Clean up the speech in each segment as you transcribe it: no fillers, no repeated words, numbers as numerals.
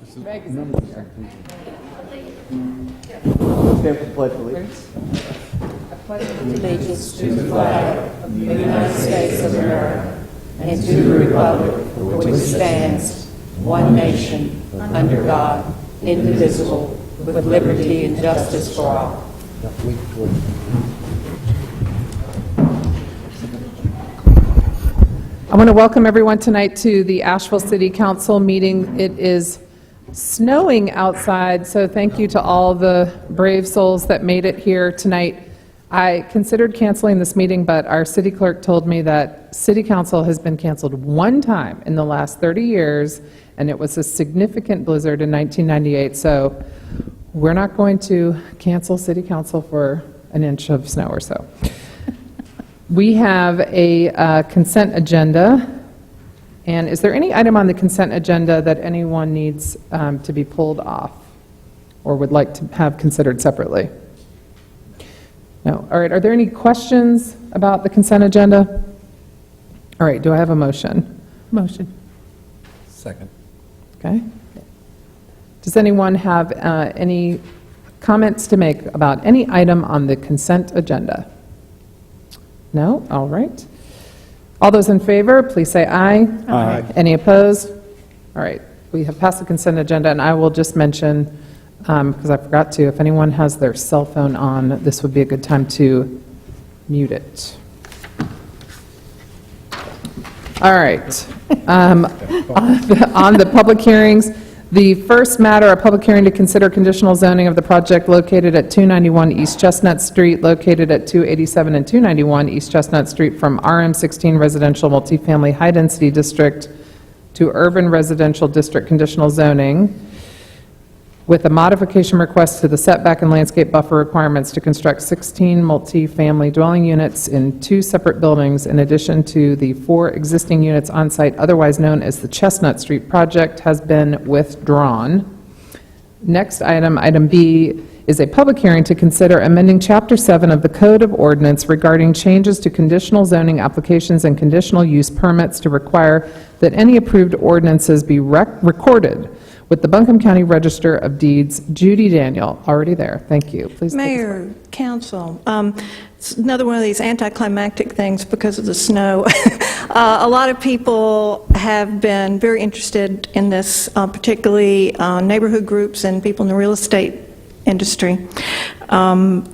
Stand for the pledge, please. Allegiance to the flag of the United States of America and to the republic for which it stands, one nation, under God, indivisible, with liberty and justice for all. I want to welcome everyone tonight to the Asheville City Council meeting. It is snowing outside, so thank you to all the brave souls that made it here tonight. I considered canceling this meeting, but our city clerk told me that City Council has been canceled one time in the last 30 years, and it was a significant blizzard in 1998, so we're not going to cancel City Council for an inch of snow or so. We have a consent agenda, and is there any item on the consent agenda that anyone needs to be pulled off or would like to have considered separately? No. All right, are there any questions about the consent agenda? All right, do I have a motion? Motion. Second. Okay. Does anyone have any comments to make about any item on the consent agenda? No? All right. All those in favor, please say aye. Aye. Any opposed? All right. We have passed the consent agenda, and I will just mention, because I forgot to, if anyone has their cell phone on, this would be a good time to mute it. All right. On the public hearings, the first matter, a public hearing to consider conditional zoning of the project located at 291 East Chestnut Street, located at 287 and 291 East Chestnut Street from RM16 Residential Multifamily High Density District to Urban Residential District conditional zoning, with a modification request to the setback and landscape buffer requirements to construct 16 multi-family dwelling units in 2 separate buildings in addition to the 4 existing units on site, otherwise known as the Chestnut Street project, has been withdrawn. Next item, item B, is a public hearing to consider amending Chapter 7 of the Code of Ordinance regarding changes to conditional zoning applications and conditional use permits to require that any approved ordinances be recorded with the Buncombe County Register of Deeds. Judy Daniel, already there. Thank you. Please. Mayor, Council, it's another one of these anticlimactic things because of the snow. A lot of people have been very interested in this, particularly neighborhood groups and people in the real estate industry.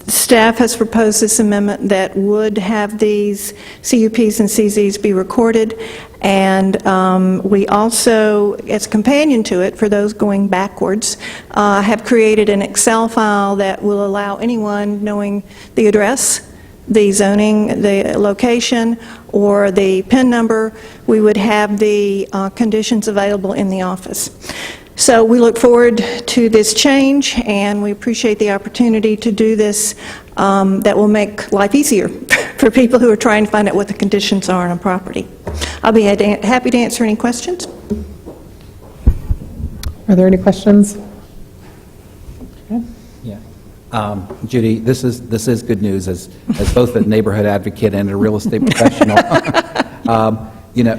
Staff has proposed this amendment that would have these CUPs and CZs be recorded, and we also, as a companion to it, for those going backwards, have created an Excel file that will allow anyone knowing the address, the zoning, the location, or the PIN number, we would have the conditions available in the office. So we look forward to this change, and we appreciate the opportunity to do this that will make life easier for people who are trying to find out what the conditions are on a property. I'll be happy to answer any questions. Are there any questions? Yeah. Judy, this is good news as both a neighborhood advocate and a real estate professional. You know,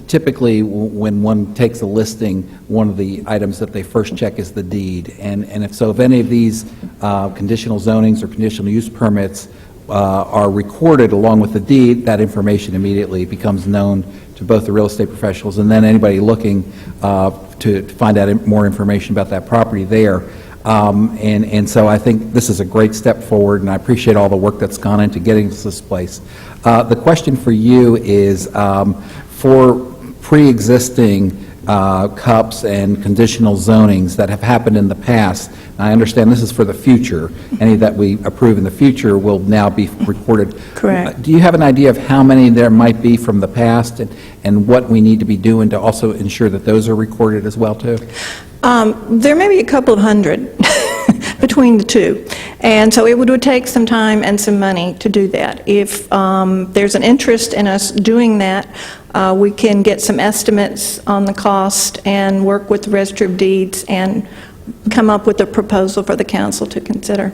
typically when one takes a listing, one of the items that they first check is the deed. And if any of these conditional zonings or conditional use permits are recorded along with the deed, that information immediately becomes known to both the real estate professionals and then anybody looking to find out more information about that property there. And so I think this is a great step forward, and I appreciate all the work that's gone into getting to this place. The question for you is, for pre-existing CUPs and conditional zonings that have happened in the past, and I understand this is for the future, any that we approve in the future will now be recorded. Correct. Do you have an idea of how many there might be from the past and what we need to be doing to also ensure that those are recorded as well, too? There may be a couple of hundred between the two, and so it would take some time and some money to do that. If there's an interest in us doing that, we can get some estimates on the cost and work with the Register of Deeds and come up with a proposal for the council to consider.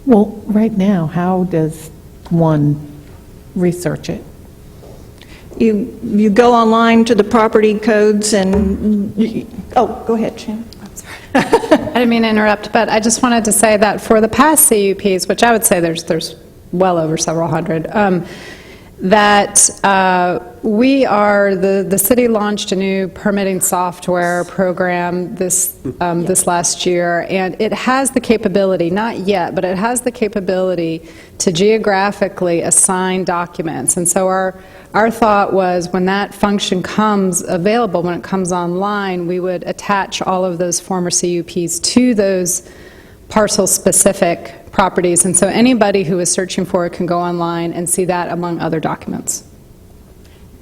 Well, right now, how does one research it? You go online to the property codes and Oh, go ahead, Shannon. I didn't mean to interrupt, but I just wanted to say that for the past CUPs, which I would say there's well over several hundred, that we are, the city launched a new permitting software program this last year, and it has the capability, not yet, but it has the capability to geographically assign documents. And so our thought was when that function comes available, when it comes online, we would attach all of those former CUPs to those parcel-specific properties. And so anybody who is searching for it can go online and see that among other documents.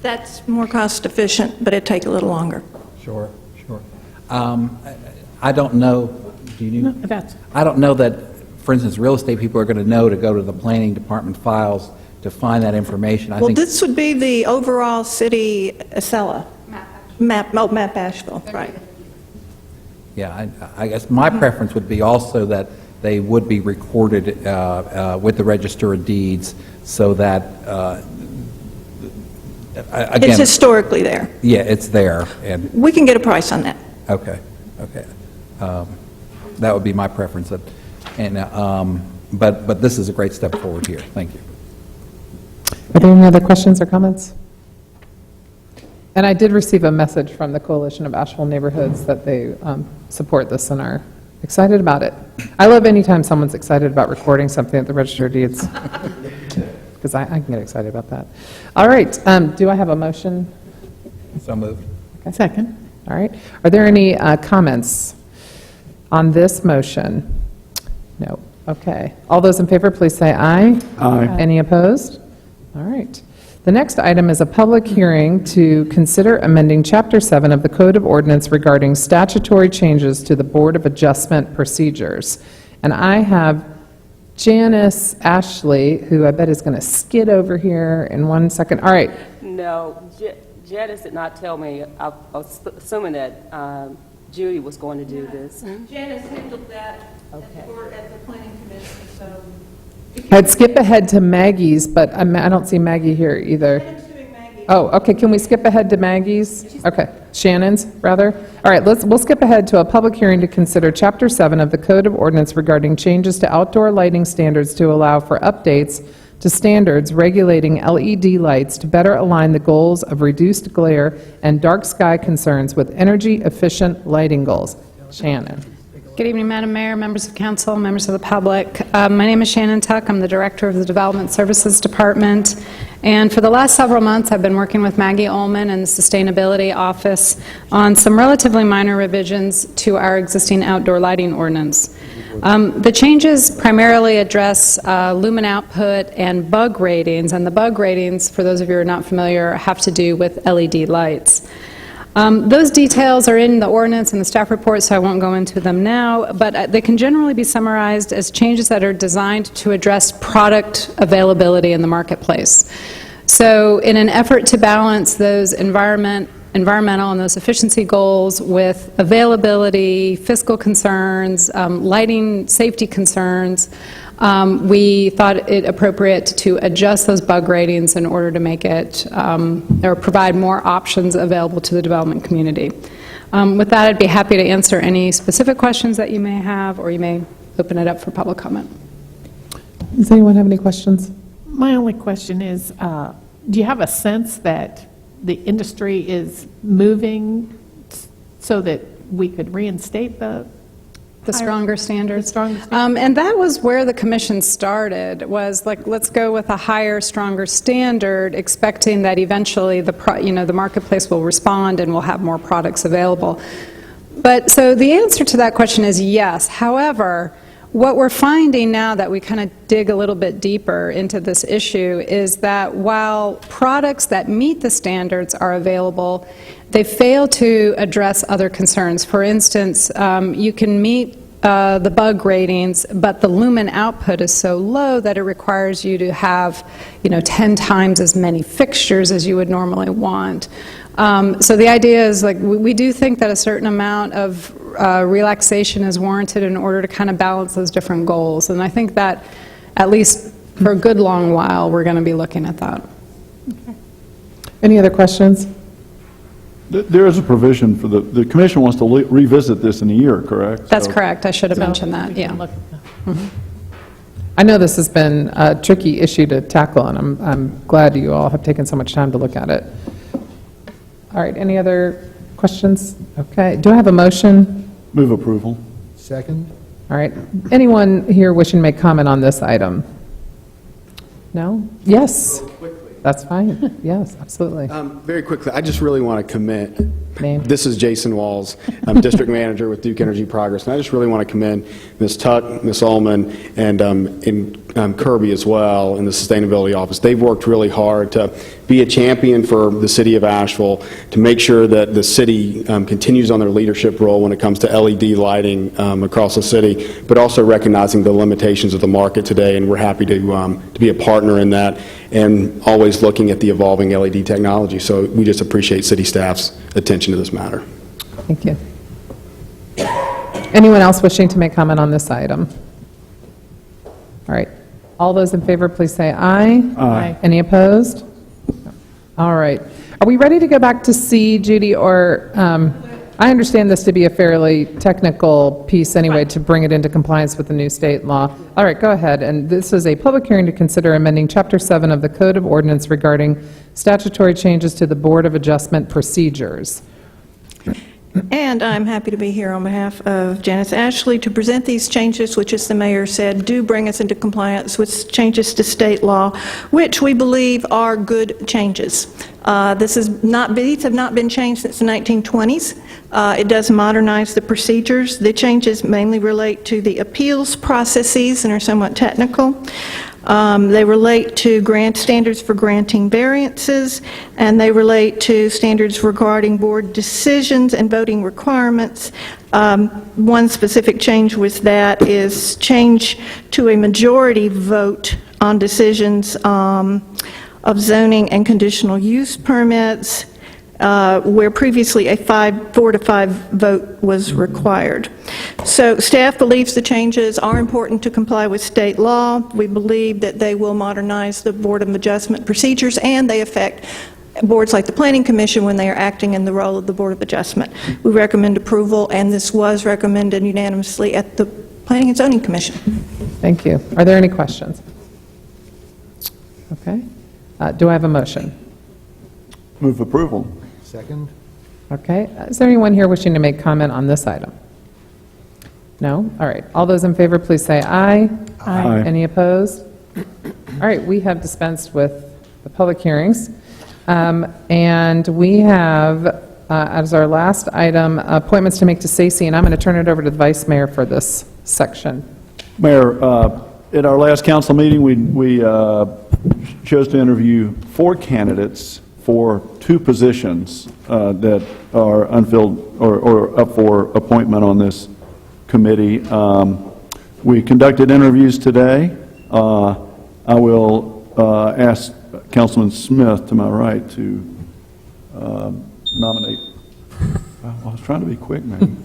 That's more cost efficient, but it'd take a little longer. Sure, sure. I don't know, do you know? That's, I don't know that, for instance, real estate people are going to know to go to the planning department files to find that information. I Well, think this would be the overall city Acela. Map Asheville, right. Yeah, I guess my preference would be also that they would be recorded with the Register of Deeds so that, It's again, historically there. yeah, it's there. And We can get a price on that. okay, okay. That would be my preference. But this is a great step forward here. Thank you. Are there any other questions or comments? And I did receive a message from the Coalition of Asheville Neighborhoods that they support this and are excited about it. I love anytime someone's excited about recording something at the Register of Deeds, because I can get excited about that. All right, do I have a motion? So moved. second. All right. Are there any comments on this motion? No. Okay. All those in favor, please say aye. Aye. Any opposed? All right. The next item is a public hearing to consider amending Chapter 7 of the Code of Ordinance regarding statutory changes to the Board of Adjustment Procedures. And I have Janice Ashley, who I bet is going to skid over here in 1 second. All right. No, Janice did not tell me. I was assuming that Judy was going to do this. Janice handled that at the planning commission, so. I'd skip ahead to Maggie's, but I don't see Maggie here either. Oh, okay, can we skip ahead to Maggie's? Okay, Shannon's, rather? All right, we'll skip ahead to a public hearing to consider Chapter 7 of the Code of Ordinance regarding changes to outdoor lighting standards to allow for updates to standards regulating LED lights to better align the goals of reduced glare and dark sky concerns with energy-efficient lighting goals. Shannon. Good evening, Madam Mayor, members of council, members of the public. My name is Shannon Tuck. I'm the director of the Development Services Department. And for the last several months, I've been working with Maggie Ullman and the Sustainability Office on some relatively minor revisions to our existing outdoor lighting ordinance. The changes primarily address lumen output and bug ratings. And the bug ratings, for those of you who are not familiar, have to do with LED lights. Those details are in the ordinance and the staff report, so I won't go into them now, but they can generally be summarized as changes that are designed to address product availability in the marketplace. So in an effort to balance those environmental and those efficiency goals with availability, fiscal concerns, lighting safety concerns, we thought it appropriate to adjust those bug ratings in order to make it, or provide more options available to the development community. With that, I'd be happy to answer any specific questions that you may have, or you may open it up for public comment. Does anyone have any questions? My only question is, do you have a sense that the industry is moving so that we could reinstate the Stronger standards. stronger standards? And that was where the commission started, was like, let's go with a higher, stronger standard, expecting that eventually the marketplace will respond and we'll have more products available. But so the answer to that question is yes. However, what we're finding now that we kind of dig a little bit deeper into this issue is that while products that meet the standards are available, they fail to address other concerns. For instance, you can meet the bug ratings, but the lumen output is so low that it requires you to have, 10 times as many fixtures as you would normally want. So the idea is, like, we do think that a certain amount of relaxation is warranted in order to kind of balance those different goals. And I think that, at least for a good long while, we're going to be looking at that. Any other questions? There is a provision for the commission wants to revisit this in a year, correct? That's So- correct, I should have mentioned that, We can yeah. look- I know this has been a tricky issue to tackle, and I'm glad you all have taken so much time to look at it. All right, any other questions? Okay, do I have a motion? Move approval. Second? All right, anyone here wishing to make comment on this item? No? Yes? That's fine, yes, absolutely. Very quickly, I just really want to commend, Name? this is Jason Walls, I'm District Manager with Duke Energy Progress, and I just really want to commend Ms. Tuck, Ms. Ullman, and Kirby as well in the Sustainability Office. They've worked really hard to be a champion for the city of Asheville, to make sure that the city continues on their leadership role when it comes to LED lighting across the city, but also recognizing the limitations of the market today, and we're happy to be a partner in that, and always looking at the evolving LED technology. So we just appreciate city staff's attention to this matter. Thank you. Anyone else wishing to make comment on this item? All right, all those in favor, please say aye. Aye. Any opposed? All right. Are we ready to go back to C, Judy, or I understand this to be a fairly technical piece anyway, to bring it into compliance with the new state law. All right, go ahead. And this is a public hearing to consider amending Chapter 7 of the Code of Ordinance regarding statutory changes to the Board of Adjustment procedures. And I'm happy to be here on behalf of Janice Ashley to present these changes, which, as the mayor said, do bring us into compliance with changes to state law, which we believe are good changes. These have not been changed since the 1920s. It does modernize the procedures. The changes mainly relate to the appeals processes and are somewhat technical. They relate to standards for granting variances, and they relate to standards regarding board decisions and voting requirements. One specific change with that is change to a majority vote on decisions of zoning and conditional use permits, where previously a 4 to 5 vote was required. So staff believes the changes are important to comply with state law. We believe that they will modernize the Board of Adjustment procedures, and they affect boards like the Planning Commission when they are acting in the role of the Board of Adjustment. We recommend approval, and this was recommended unanimously at the Planning and Zoning Commission. Thank you. Are there any questions? Okay. Do I have a motion? Move approval. Second? Okay. Is there anyone here wishing to make comment on this item? No? All right. All those in favor, please say aye. Aye. Any opposed? All right. We have dispensed with the public hearings. And we have, as our last item, appointments to make to SACI, and I'm going to turn it over to the Vice Mayor for this section. Mayor, at our last council meeting, we chose to interview 4 candidates for 2 positions that are unfilled or up for appointment on this committee. We conducted interviews today. I will ask Councilman Smith, to my right, to nominate. I was trying to be quick, man.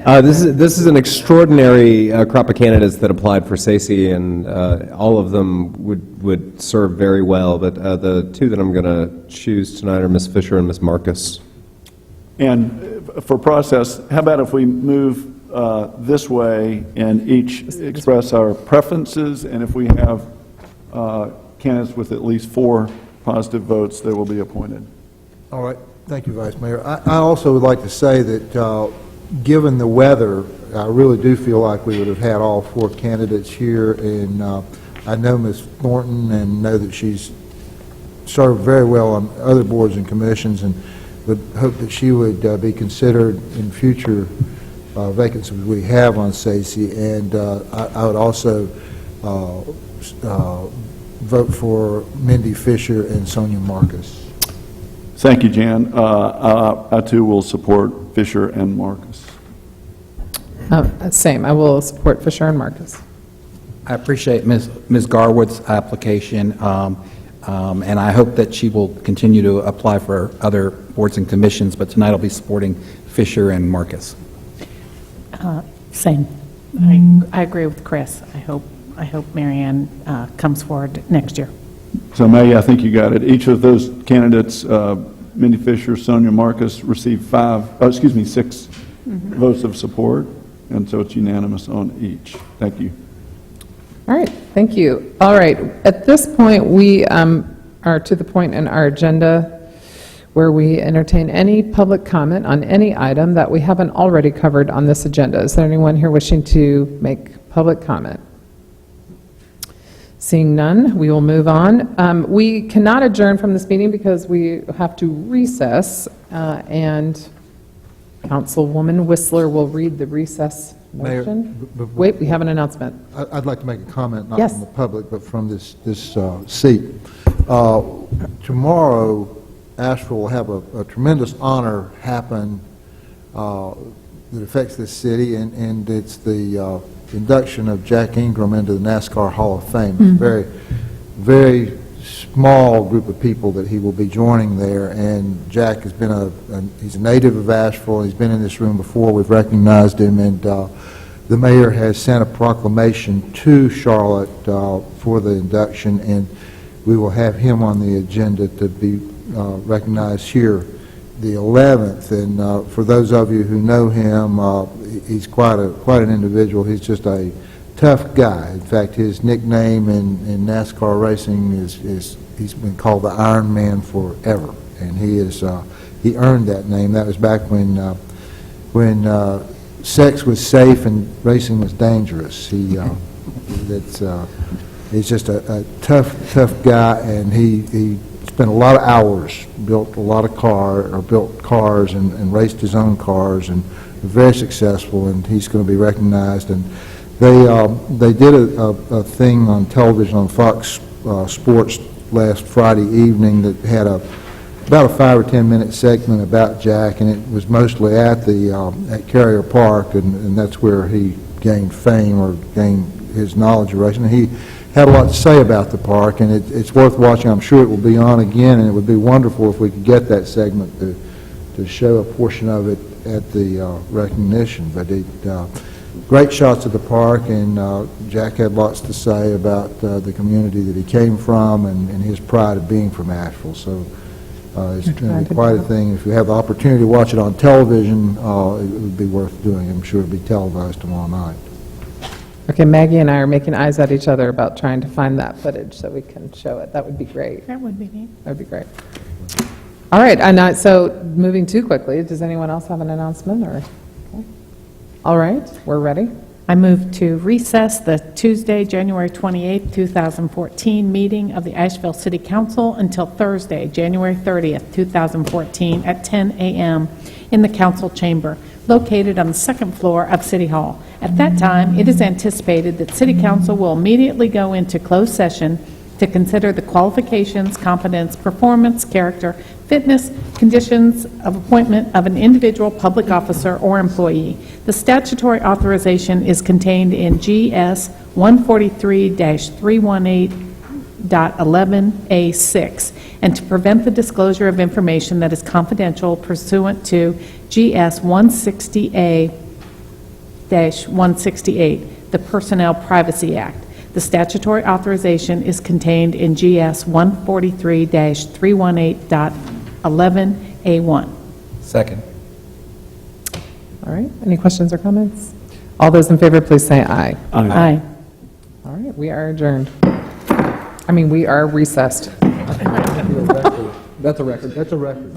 This is an extraordinary crop of candidates that applied for SACI, and all of them would serve very well, but the 2 that I'm going to choose tonight are Ms. Fisher and Ms. Marcus. And for process, how about if we move this way and each express our preferences, and if we have candidates with at least 4 positive votes, they will be appointed. All right, thank you, Vice Mayor. I also would like to say that given the weather, I really do feel like we would have had all 4 candidates here, and I know Ms. Thornton and know that she's served very well on other boards and commissions, and would hope that she would be considered in future vacancies we have on SACI, and I would also vote for Mindy Fisher and Sonia Marcus. Thank you, Jan. I too will support Fisher and Marcus. Same. I will support Fisher and Marcus. I appreciate Ms. Garwood's application, and I hope that she will continue to apply for other boards and commissions, but tonight I'll be supporting Fisher and Marcus. Same. I agree with Chris. I hope Marianne comes forward next year. So Maggie, I think you got it. Each of those candidates, Minnie Fisher, Sonia Marcus, received 6 votes of support, and so it's unanimous on each. Thank you. All right, thank you. All right, at this point, we are to the point in our agenda where we entertain any public comment on any item that we haven't already covered on this agenda. Is there anyone here wishing to make public comment? Seeing none, we will move on. We cannot adjourn from this meeting because we have to recess, and Councilwoman Whistler will read the recess Mayor, motion. Wait, we have an announcement. I'd like to make a comment, not Yes. from the public, but from this seat. Tomorrow, Asheville will have a tremendous honor happen that affects this city, and it's the induction of Jack Ingram into the NASCAR Hall of Fame. It's a very, very small group of people that he will be joining there, and Jack has been he's a native of Asheville. He's been in this room before. We've recognized him, and the mayor has sent a proclamation to Charlotte for the induction, and we will have him on the agenda to be recognized here the 11th. And for those of you who know him, he's quite an individual. He's just a tough guy. In fact, his nickname in NASCAR racing is he's been called the Iron Man forever, and he earned that name. That was back when sex was safe and racing was dangerous. He's just a tough guy, and he spent a lot of hours, built cars and raced his own cars, and was very successful, and he's going to be recognized. And they did a thing on television on Fox Sports last Friday evening that had about a 5 or 10 minute segment about Jack, and it was mostly at Carrier Park, and that's where he gained fame or gained his knowledge of racing. And he had a lot to say about the park, and it's worth watching. I'm sure it will be on again, and it would be wonderful if we could get that segment to show a portion of it at the recognition. But great shots of the park, and Jack had lots to say about the community that he came from and his pride of being from Asheville. So it's going to be quite a thing. If you have the opportunity to watch it on television, it would be worth doing. I'm sure it will be televised tomorrow night. Okay, Maggie and I are making eyes at each other about trying to find that footage so we can show it. That would be great. That would be neat. That would be great. All right, and so moving too quickly, does anyone else have an announcement? Or okay. All right, we're ready. I move to recess the Tuesday, January 28, 2014 meeting of the Asheville City Council until Thursday, January 30th, 2014 at 10 a.m. in the council chamber located on the second floor of City Hall. At that time, it is anticipated that City Council will immediately go into closed session to consider the qualifications, competence, performance, character, fitness, conditions of appointment of an individual public officer or employee. The statutory authorization is contained in GS 143-318.11A6, and to prevent the disclosure of information that is confidential pursuant to GS 160A-168, the Personnel Privacy Act. The statutory authorization is contained in GS 143-318.11A1. Second. All right, any questions or comments? All those in favor, please say aye. Aye. All right, we are adjourned. We are recessed. That's a record. That's a record.